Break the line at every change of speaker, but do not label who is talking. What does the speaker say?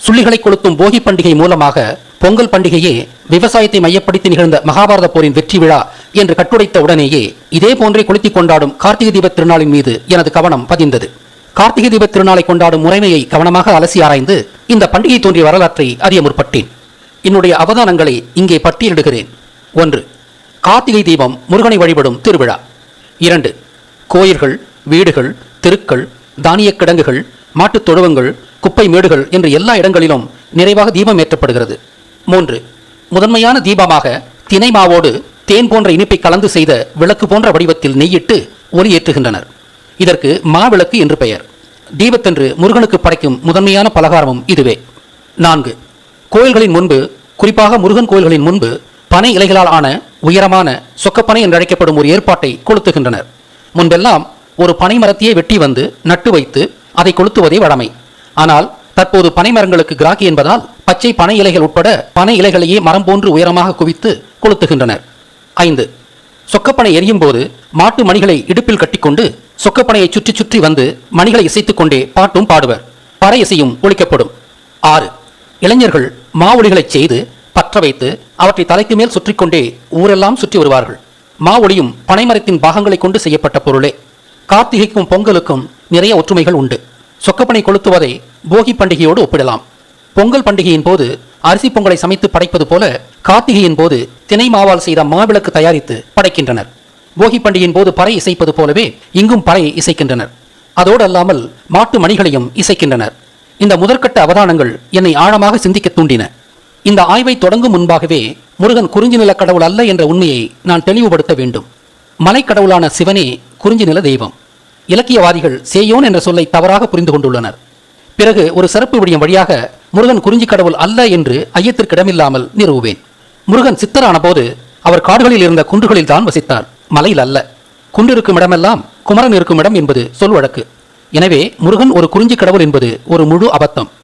சுள்ளிகளை கொளுத்தும் போகி பண்டிகை மூலமாக பொங்கல் பண்டிகையே விவசாயத்தை மையப்படுத்தி நிகழ்ந்த மகாபாரத போரின் வெற்றி விழா என்று கட்டுடைத்த உடனேயே இதே போன்றே கொளுத்தி கொண்டாடும் கார்த்திகை தீபத் திருநாளின் மீது எனது கவனம் பதிந்தது. கார்த்திகை தீபத் திருநாளை கொண்டாடும் முறைமையை கவனமாக அலசி ஆராய்ந்து இந்த பண்டிகை தோன்றிய வரலாற்றை அறிய முற்பட்டேன். என்னுடைய அவதானங்களை இங்கே பட்டியலிடுகிறேன். 1. கார்த்திகை தீபம் முருகனை வழிபடும் திருவிழா. 2. கோயில்கள், வீடுகள், தெருக்கள், தானியக் கிடங்குகள், மாட்டுத் தொழுவங்கள், குப்பை மேடுகள் என்று எல்லா இடங்களிலும் நிறைவாக தீபம் ஏற்றப்படுகிறது. 3. முதன்மையான தீபமாக தினை மாவோடு தேன் போன்ற இனிப்பை கலந்து செய்த விளக்கு போன்ற வடிவத்தில் நெய்யிட்டு ஒளி ஏற்றுகின்றனர். இதற்கு மாவிளக்கு என்று பெயர். தீபத்தன்று முருகனுக்கு படைக்கும் முதன்மையான பலகாரமும் இதுவே. 4. கோயில்களின் முன்பு, குறிப்பாக முருகன் கோயில்களின் முன்பு பனை இலைகளால் ஆன உயரமான சொக்கப்பனை என்றழைக்கப்படும் ஒரு ஏற்பாட்டை கொளுத்துகின்றனர். முன்பெல்லாம் ஒரு பனை மரத்தையே வெட்டி வந்து நட்டு வைத்து அதை கொளுத்துவதே வழமை. ஆனால் தற்போது பனை மரங்களுக்கு கிராக்கி என்பதால் பச்சை பனை இலைகள் உட்பட பனை இலைகளையே மரம் போன்று உயரமாக குவித்து கொளுத்துகின்றனர். 5. சொக்கப்பனை எரியும் போது மாட்டு மணிகளை இடுப்பில் கட்டிக்கொண்டு சொக்கப்பனையை சுற்றி சுற்றி வந்து மணிகளை இசைத்துக் கொண்டே பாட்டும் பாடுவர். பறை இசையும் ஒலிக்கப்படும். 6. இளைஞர்கள் மா ஒளிகளை செய்து பற்ற வைத்து அவற்றை தலைக்கு மேல் சுற்றி கொண்டே ஊரெல்லாம் சுற்றி வருவார்கள். மா ஒளியும் பனைமரத்தின் பாகங்களை கொண்டு செய்யப்பட்ட பொருளே. கார்த்திகைக்கும் பொங்கலுக்கும் நிறைய ஒற்றுமைகள் உண்டு. சொக்கப்பனை கொளுத்துவதை போகி பண்டிகையோடு ஒப்பிடலாம். பொங்கல் பண்டிகையின் போது அரிசி பொங்கலை சமைத்து படைப்பது போல கார்த்திகையின் போது தினை மாவால் செய்த மாவிளக்கு தயாரித்து படைக்கின்றனர். போகி பண்டிகையின் போது பறை இசைப்பது போலவே இங்கும் பறை இசைக்கின்றனர். அதோடு அல்லாமல் மாட்டு மணிகளையும் இசைக்கின்றனர். இந்த முதற்கட்ட அவதானங்கள் என்னை ஆழமாக சிந்திக்க தூண்டின. இந்த ஆய்வை தொடங்கும் முன்பாகவே முருகன் குறிஞ்சி நில கடவுள் அல்ல என்ற உண்மையை நான் தெளிவுபடுத்த வேண்டும். மலைக்கடவுளான சிவனே குறிஞ்சி நில தெய்வம். இலக்கியவாதிகள் சேயோன் என்ற சொல்லை தவறாக புரிந்து கொண்டுள்ளனர். பிறகு ஒரு சிறப்பு விடயம் வழியாக முருகன் குறிஞ்சி கடவுள் அல்ல என்று ஐயத்திற்கிடமில்லாமல் நிறுவுவேன். முருகன் சித்தரான போது அவர் காடுகளில் இருந்த குன்றுகளில் தான் வசித்தார், மலையில் அல்ல. குன்று இருக்கும் இடமெல்லாம் குமரன் இருக்கும் இடம் என்பது சொல் வழக்கு. எனவே முருகன் ஒரு குறிஞ்சி கடவுள் என்பது ஒரு முழு அபத்தம்.